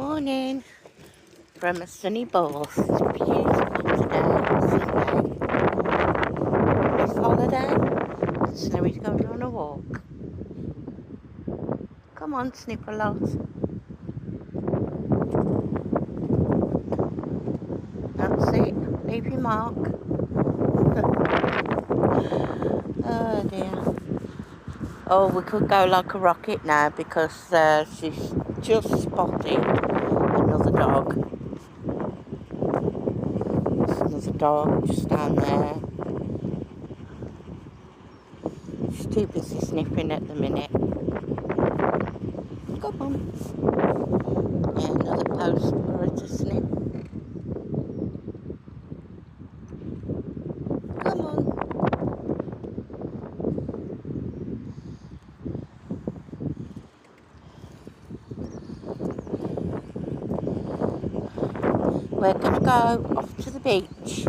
Morning from a sunny Bath. It's beautiful today, Sunday. It's holiday, and Snowy's going on a walk. Come on, Snipperlot. That's it. Leave your mark. Oh dear. Oh, we could go like a rocket now because she's just spotted another dog. There's another dog just down there. She's too busy sniffing at the minute. Come on. Yeah, another post for her to sniff. Come on. We're going to go off to the beach.